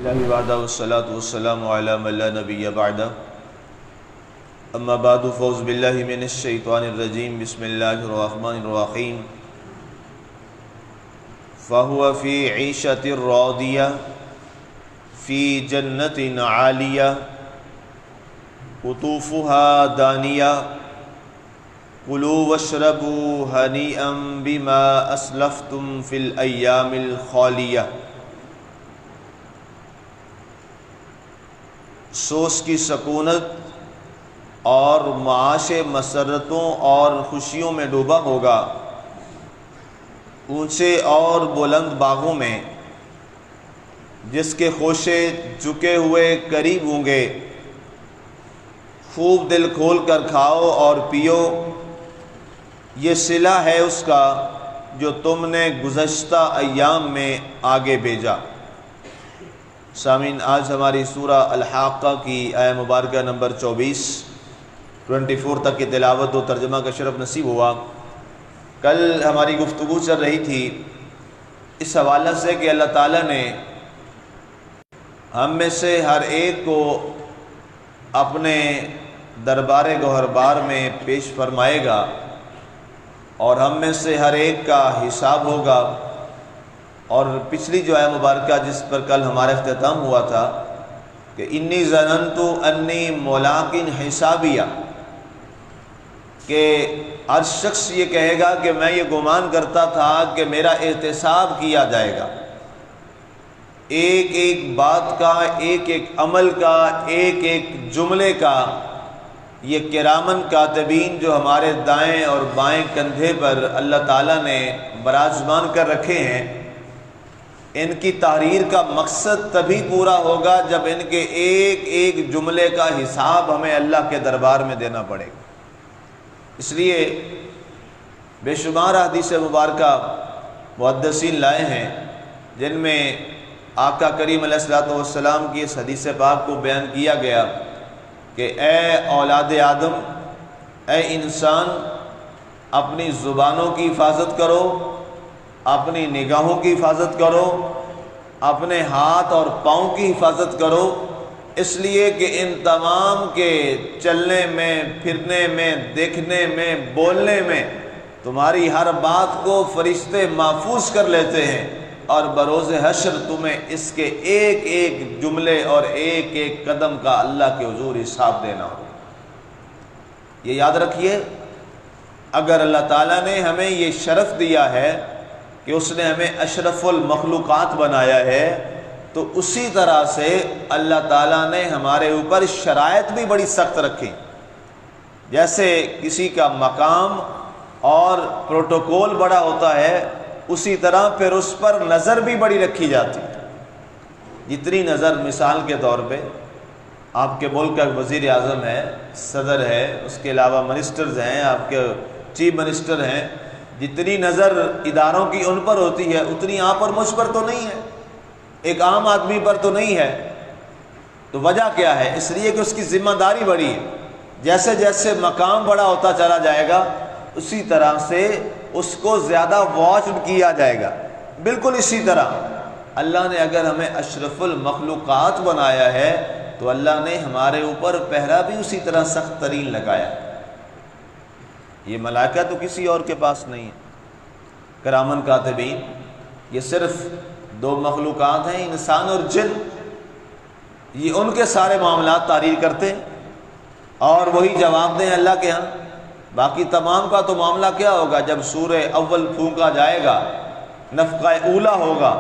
لله وحده والصلاة والسلام على من لا نبي بعده اما بعد فاعوذ بالله من الشیطان الرجیم بسم اللہ الرحمن الرحیم فهو في عيشة راضية في جنة عالية قطوفها دانية كلوا واشربوا هنيئا بما اسلفتم في الأيام الخالية۔ سو اس کی سکونت اور معاش مسرتوں اور خوشیوں میں ڈوبا ہوگا، اونچے اور بلند باغوں میں جس کے خوشے جھکے ہوئے قریب ہوں گے۔ خوب دل کھول کر کھاؤ اور پیو، یہ صلہ ہے اس کا جو تم نے گزشتہ ایام میں آگے بھیجا۔ سامعین، آج ہماری سورہ الحاقہ کی آیہ مبارکہ نمبر 24 تک کی تلاوت و ترجمہ کا شرف نصیب ہوا۔ کل ہماری گفتگو چل رہی تھی اس حوالے سے کہ اللہ تعالیٰ نے ہم میں سے ہر ایک کو اپنے دربار گوہربار میں پیش فرمائے گا اور ہم میں سے ہر ایک کا حساب ہوگا۔ اور پچھلی جو آیہ مبارکہ جس پر کل ہمارا اختتام ہوا تھا کہ انی ظننت انی ملاق حسابیہ، کہ ہر شخص یہ کہے گا کہ میں یہ گمان کرتا تھا کہ میرا احتساب کیا جائے گا، ایک ایک بات کا، ایک ایک عمل کا، ایک ایک جملے کا۔ یہ کرامن کاتبین جو ہمارے دائیں اور بائیں کندھے پر اللہ تعالیٰ نے براجمان کر رکھے ہیں، ان کی تحریر کا مقصد تبھی پورا ہوگا جب ان کے ایک ایک جملے کا حساب ہمیں اللہ کے دربار میں دینا پڑے گا۔ اس لیے بے شمار حدیث مبارکہ محدثین لائے ہیں جن میں آقا کریم علیہ السلام کی اس حدیث پاک کو بیان کیا گیا کہ اے اولاد آدم، اے انسان، اپنی زبانوں کی حفاظت کرو، اپنی نگاہوں کی حفاظت کرو، اپنے ہاتھ اور پاؤں کی حفاظت کرو، اس لیے کہ ان تمام کے چلنے میں، پھرنے میں، دیکھنے میں، بولنے میں تمہاری ہر بات کو فرشتے محفوظ کر لیتے ہیں، اور بروز حشر تمہیں اس کے ایک ایک جملے اور ایک ایک قدم کا اللہ کے حضور حساب دینا ہوگا۔ یہ یاد رکھیے، اگر اللہ تعالیٰ نے ہمیں یہ شرف دیا ہے کہ اس نے ہمیں اشرف المخلوقات بنایا ہے، تو اسی طرح سے اللہ تعالیٰ نے ہمارے اوپر شرائط بھی بڑی سخت رکھی۔ جیسے کسی کا مقام اور پروٹوکول بڑا ہوتا ہے، اسی طرح پھر اس پر نظر بھی بڑی رکھی جاتی ہے۔ جتنی نظر، مثال کے طور پہ آپ کے ملک کا وزیر اعظم ہے، صدر ہے، اس کے علاوہ منسٹرز ہیں، آپ کے چیف منسٹر ہیں، جتنی نظر اداروں کی ان پر ہوتی ہے اتنی آپ اور مجھ پر تو نہیں ہے، ایک عام آدمی پر تو نہیں ہے۔ تو وجہ کیا ہے؟ اس لیے کہ اس کی ذمہ داری بڑی ہے۔ جیسے جیسے مقام بڑا ہوتا چلا جائے گا اسی طرح سے اس کو زیادہ واچ کیا جائے گا۔ بالکل اسی طرح اللہ نے اگر ہمیں اشرف المخلوقات بنایا ہے تو اللہ نے ہمارے اوپر پہرا بھی اسی طرح سخت ترین لگایا۔ یہ ملائکہ تو کسی اور کے پاس نہیں ہے، کرامن کاتبین، یہ صرف دو مخلوقات ہیں، انسان اور جن۔ یہ ان کے سارے معاملات تحریر کرتے ہیں اور وہی جواب دیں اللہ کے ہاں۔ باقی تمام کا تو معاملہ کیا ہوگا؟ جب سورہ اول پھونکا جائے گا، نفخہ اولا ہوگا،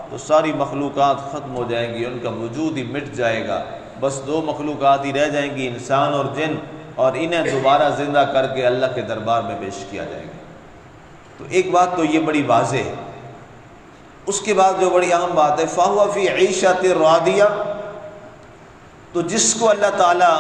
تو ساری مخلوقات ختم ہو جائیں گی، ان کا وجود ہی مٹ جائے گا، بس دو مخلوقات ہی رہ جائیں گی، انسان اور جن، اور انہیں دوبارہ زندہ کر کے اللہ کے دربار میں پیش کیا جائے گا۔ تو ایک بات تو یہ بڑی واضح ہے۔ اس کے بعد جو بڑی اہم بات ہے، فَهُوَ فِي عِيشَةٍ رَاضِيَةٍ، تو جس کو اللہ تعالیٰ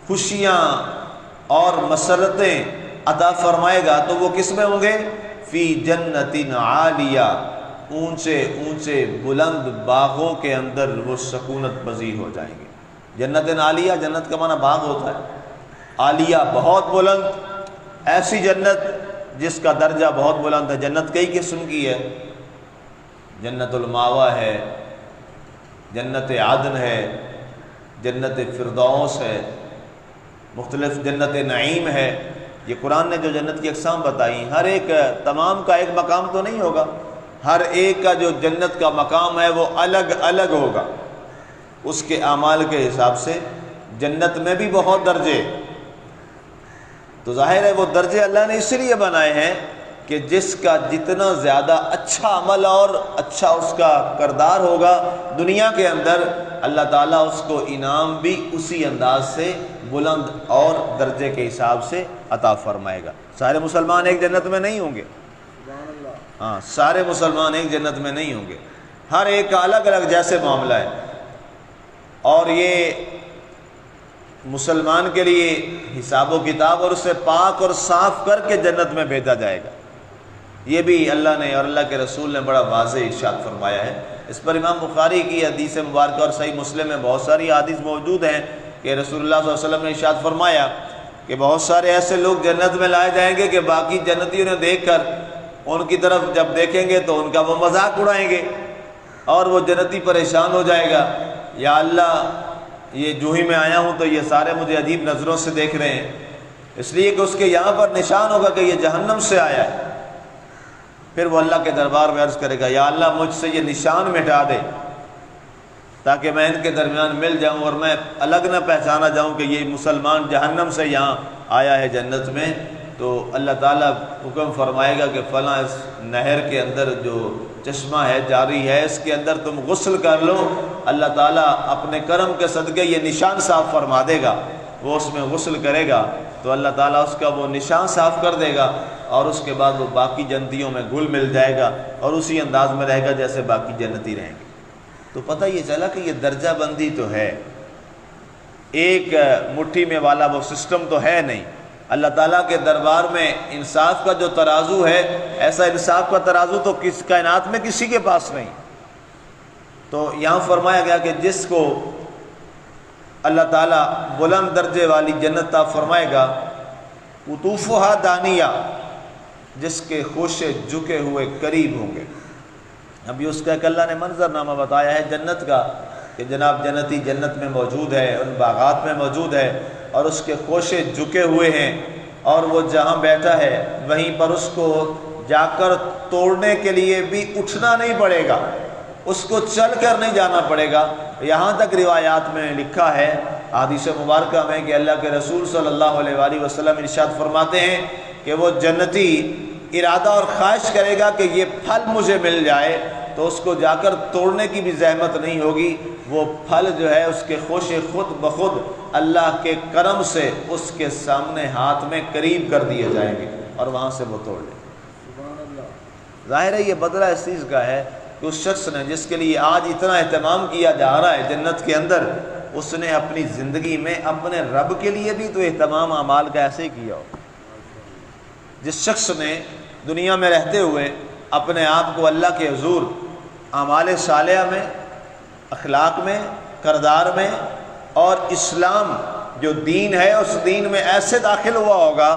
خوشیاں اور مسرتیں عطا فرمائے گا تو وہ کس میں ہوں گے؟ فی جنت عالیہ، اونچے اونچے بلند باغوں کے اندر وہ سکونت پذیر ہو جائیں گے۔ جنت عالیہ، جنت کا معنی باغ ہوتا ہے، عالیہ بہت بلند، ایسی جنت جس کا درجہ بہت بلند ہے۔ جنت کئی قسم کی ہے، جنت الماوا ہے، جنت عدن ہے، جنت فردوس ہے، مختلف جنت نعیم ہے۔ یہ قرآن نے جو جنت کی اقسام بتائی، ہر ایک تمام کا ایک مقام تو نہیں ہوگا، ہر ایک کا جو جنت کا مقام ہے وہ الگ الگ ہوگا، اس کے اعمال کے حساب سے۔ جنت میں بھی بہت درجے، تو ظاہر ہے وہ درجے اللہ نے اس لیے بنائے ہیں کہ جس کا جتنا زیادہ اچھا عمل اور اچھا اس کا کردار ہوگا دنیا کے اندر، اللہ تعالیٰ اس کو انعام بھی اسی انداز سے بلند اور درجے کے حساب سے عطا فرمائے گا۔ سارے مسلمان ایک جنت میں نہیں ہوں گے، ہاں سارے مسلمان ایک جنت میں نہیں ہوں گے، ہر ایک کا الگ الگ جیسے معاملہ ہے، اور یہ مسلمان کے لیے حساب و کتاب اور اسے پاک اور صاف کر کے جنت میں بھیجا جائے گا۔ یہ بھی اللہ نے اور اللہ کے رسول نے بڑا واضح ارشاد فرمایا ہے۔ اس پر امام بخاری کی حدیث مبارکہ اور صحیح مسلم میں بہت ساری حدیث موجود ہیں کہ رسول اللہ صلی اللہ علیہ وسلم نے ارشاد فرمایا کہ بہت سارے ایسے لوگ جنت میں لائے جائیں گے کہ باقی جنتیوں نے دیکھ کر ان کی طرف جب دیکھیں گے تو ان کا وہ مذاق اڑائیں گے، اور وہ جنتی پریشان ہو جائے گا، یا اللہ یہ جو ہی میں آیا ہوں تو یہ سارے مجھے عجیب نظروں سے دیکھ رہے ہیں، اس لیے کہ اس کے یہاں پر نشان ہوگا کہ یہ جہنم سے آیا ہے۔ پھر وہ اللہ کے دربار میں عرض کرے گا، یا اللہ مجھ سے یہ نشان مٹا دے تاکہ میں ان کے درمیان مل جاؤں اور میں الگ نہ پہچانا جاؤں کہ یہ مسلمان جہنم سے یہاں آیا ہے جنت میں۔ تو اللہ تعالیٰ حکم فرمائے گا کہ فلاں اس نہر کے اندر جو چشمہ ہے جاری ہے اس کے اندر تم غسل کر لو، اللہ تعالیٰ اپنے کرم کے صدقے یہ نشان صاف فرما دے گا، وہ اس میں غسل کرے گا تو اللہ تعالیٰ اس کا وہ نشان صاف کر دے گا، اور اس کے بعد وہ باقی جنتیوں میں گل مل جائے گا اور اسی انداز میں رہے گا جیسے باقی جنتی رہیں گے۔ تو پتہ یہ چلا کہ یہ درجہ بندی تو ہے، ایک مٹھی میں والا وہ سسٹم تو ہے نہیں۔ اللہ تعالیٰ کے دربار میں انصاف کا جو ترازو ہے، ایسا انصاف کا ترازو تو کس کائنات میں کسی کے پاس نہیں۔ تو یہاں فرمایا گیا کہ جس کو اللہ تعالیٰ بلند درجے والی جنت عطا فرمائے گا، قطوفہا دانیہ، جس کے خوشے جھکے ہوئے قریب ہوں گے۔ ابھی اس کا ایک اللہ نے منظر نامہ بتایا ہے جنت کا کہ جناب جنتی جنت میں موجود ہے، ان باغات میں موجود ہے، اور اس کے خوشے جھکے ہوئے ہیں، اور وہ جہاں بیٹھا ہے وہیں پر اس کو جا کر توڑنے کے لیے بھی اٹھنا نہیں پڑے گا، اس کو چل کر نہیں جانا پڑے گا۔ یہاں تک روایات میں لکھا ہے حدیث مبارکہ میں کہ اللہ کے رسول صلی اللہ علیہ وآلہ وسلم ارشاد فرماتے ہیں کہ وہ جنتی ارادہ اور خواہش کرے گا کہ یہ پھل مجھے مل جائے تو اس کو جا کر توڑنے کی بھی زحمت نہیں ہوگی، وہ پھل جو ہے اس کے خوشے خود بخود اللہ کے کرم سے اس کے سامنے ہاتھ میں قریب کر دیے جائیں گے اور وہاں سے وہ توڑ لیں۔ ظاہر ہے یہ بدلہ اس چیز کا ہے کہ اس شخص نے جس کے لیے آج اتنا اہتمام کیا جا رہا ہے جنت کے اندر، اس نے اپنی زندگی میں اپنے رب کے لیے بھی تو اہتمام اعمال کا ایسے ہی کیا ہو۔ جس شخص نے دنیا میں رہتے ہوئے اپنے آپ کو اللہ کے حضور اعمال صالحہ میں، اخلاق میں، کردار میں اور اسلام جو دین ہے اس دین میں ایسے داخل ہوا ہوگا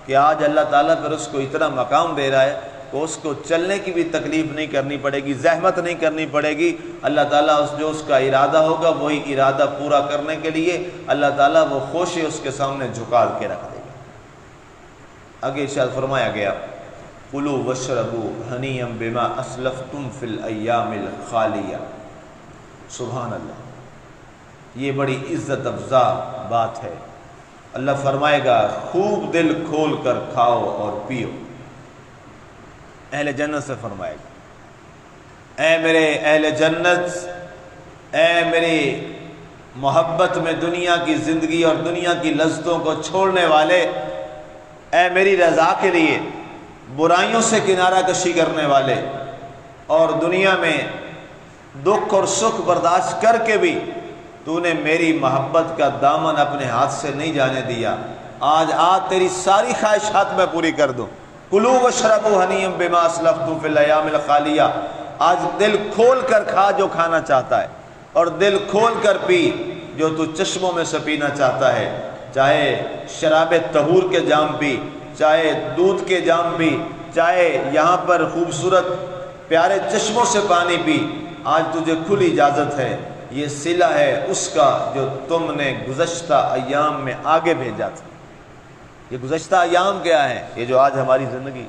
کہ آج اللہ تعالیٰ پھر اس کو اتنا مقام دے رہا ہے کہ اس کو چلنے کی بھی تکلیف نہیں کرنی پڑے گی، زحمت نہیں کرنی پڑے گی۔ اللہ تعالیٰ جو اس کا ارادہ ہوگا وہی ارادہ پورا کرنے کے لیے اللہ تعالیٰ وہ خوشی اس کے سامنے جھکا کے رکھ دے گا۔ آگے ارشاد فرمایا گیا، کلوا واشربوا ہنیئا بما اسلفتم فی الایام الخالیہ۔ سبحان اللہ، یہ بڑی عزت افزا بات ہے۔ اللہ فرمائے گا خوب دل کھول کر کھاؤ اور پیو، اہل جنت سے فرمائے گا، اے میرے اہل جنت، اے میری محبت میں دنیا کی زندگی اور دنیا کی لذتوں کو چھوڑنے والے، اے میری رضا کے لیے برائیوں سے کنارہ کشی کرنے والے، اور دنیا میں دکھ اور سکھ برداشت کر کے بھی تو نے میری محبت کا دامن اپنے ہاتھ سے نہیں جانے دیا، آج تیری ساری خواہشات میں پوری کر دوں۔ کلوا واشربوا ہنیئا بما اسلفتم فی الایام الخالیہ، آج دل کھول کر کھا جو کھانا چاہتا ہے، اور دل کھول کر پی جو تو چشموں میں سے پینا چاہتا ہے، چاہے شراب طہور کے جام پی، چاہے دودھ کے جام پی، چاہے یہاں پر خوبصورت پیارے چشموں سے پانی پی، آج تجھے کھلی اجازت ہے۔ یہ صلہ ہے اس کا جو تم نے گزشتہ ایام میں آگے بھیجا تھا۔ یہ گزشتہ ایام کیا ہے؟ یہ جو آج ہماری زندگی،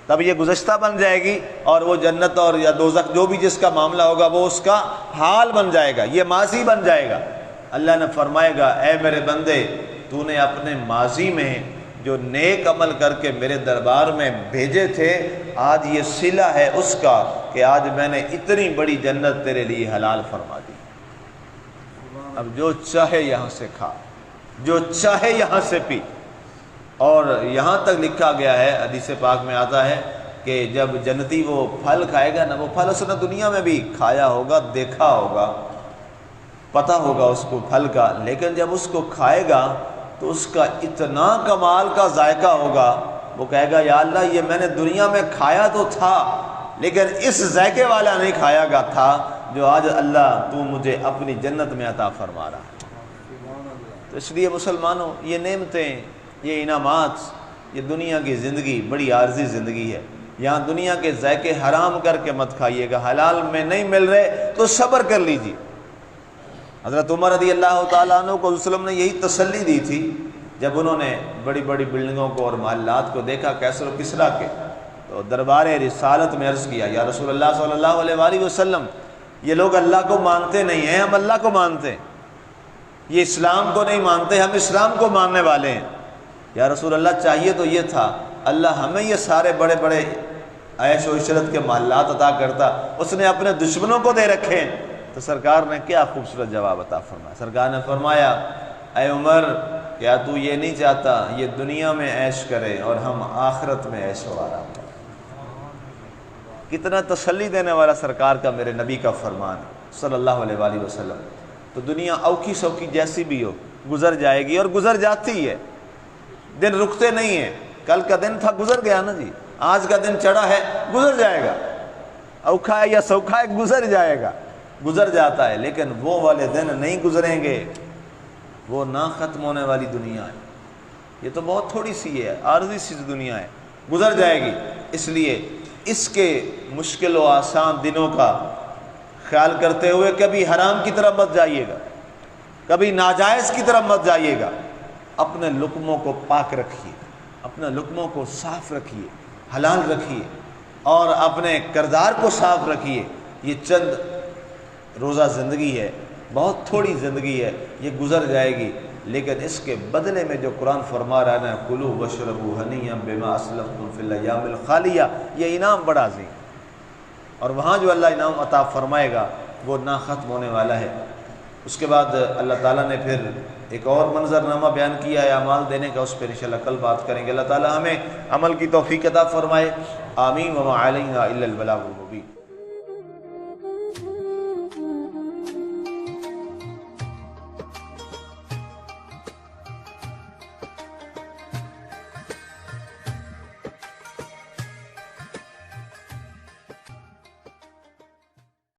تب یہ گزشتہ بن جائے گی، اور وہ جنت اور یا دوزخ جو بھی جس کا معاملہ ہوگا وہ اس کا حال بن جائے گا، یہ ماضی بن جائے گا۔ اللہ نے فرمائے گا اے میرے بندے، تو نے اپنے ماضی میں جو نیک عمل کر کے میرے دربار میں بھیجے تھے، آج یہ صلہ ہے اس کا کہ آج میں نے اتنی بڑی جنت تیرے لیے حلال فرما دی۔ اب جو چاہے یہاں سے کھا، جو چاہے یہاں سے پی۔ اور یہاں تک لکھا گیا ہے، حدیث پاک میں آتا ہے کہ جب جنتی وہ پھل کھائے گا نا، وہ پھل اس نے دنیا میں بھی کھایا ہوگا، دیکھا ہوگا، پتہ ہوگا اس کو پھل کا، لیکن جب اس کو کھائے گا تو اس کا اتنا کمال کا ذائقہ ہوگا، وہ کہے گا یا اللہ یہ میں نے دنیا میں کھایا تو تھا لیکن اس ذائقے والا نہیں کھایا گا تھا جو آج اللہ تو مجھے اپنی جنت میں عطا فرما رہا ہے۔ تو اس لیے مسلمانوں، یہ نعمتیں، یہ انعامات، یہ دنیا کی زندگی بڑی عارضی زندگی ہے۔ یہاں دنیا کے ذائقے حرام کر کے مت کھائیے گا، حلال میں نہیں مل رہے تو صبر کر لیجیے۔ حضرت عمر رضی اللہ تعالیٰ عنہ کو رسول اللہ نے یہی تسلی دی تھی جب انہوں نے بڑی بڑی بلڈنگوں کو اور محلات کو دیکھا کیسر و کسریٰ کے، تو دربار رسالت میں عرض کیا یا رسول اللہ صلی اللہ علیہ وآلہ وسلم، یہ لوگ اللہ کو مانتے نہیں ہیں، ہم اللہ کو مانتے ہیں، یہ اسلام کو نہیں مانتے، ہم اسلام کو ماننے والے ہیں۔ یا رسول اللہ چاہیے تو یہ تھا اللہ ہمیں یہ سارے بڑے بڑے عیش و عشرت کے محلات عطا کرتا، اس نے اپنے دشمنوں کو دے رکھے ہیں۔ تو سرکار نے کیا خوبصورت جواب عطا فرمایا، سرکار نے فرمایا اے عمر، کیا تو یہ نہیں چاہتا یہ دنیا میں عیش کرے اور ہم آخرت میں عیش و آرام کریں؟ کتنا تسلی دینے والا سرکار کا، میرے نبی کا فرمان صلی اللہ علیہ وآلہ وسلم۔ تو دنیا اوکھی سوکھی جیسی بھی ہو گزر جائے گی، اور گزر جاتی ہے، دن رکتے نہیں ہیں۔ کل کا دن تھا گزر گیا نا جی، آج کا دن چڑھا ہے گزر جائے گا، اوکھا ہے یا سوکھا ہے گزر جائے گا، گزر جاتا ہے، لیکن وہ والے دن نہیں گزریں گے، وہ نہ ختم ہونے والی دنیا ہے۔ یہ تو بہت تھوڑی سی ہے، عارضی سی دنیا ہے، گزر جائے گی۔ اس لیے اس کے مشکل و آسان دنوں کا خیال کرتے ہوئے کبھی حرام کی طرف مت جائیے گا، کبھی ناجائز کی طرف مت جائیے گا۔ اپنے لقموں کو پاک رکھیے، اپنے لقموں کو صاف رکھیے، حلال رکھیے، اور اپنے کردار کو صاف رکھیے۔ یہ چند روزہ زندگی ہے، بہت تھوڑی زندگی ہے، یہ گزر جائے گی، لیکن اس کے بدلے میں جو قرآن فرما رہا ہے نا کلوا واشربوا ہنیئا بما اسلفتم فی الایام الخالیہ، یہ انعام بڑا عظیم، اور وہاں جو اللہ انعام عطا فرمائے گا وہ نہ ختم ہونے والا ہے۔ اس کے بعد اللہ تعالیٰ نے پھر ایک اور منظرنامہ بیان کیا ہے اعمال دینے کا، اس پہ انشاءاللہ کل بات کریں گے۔ اللہ تعالیٰ ہمیں عمل کی توفیق عطا فرمائے، آمین۔ وما علینا الا البلاغ المبین۔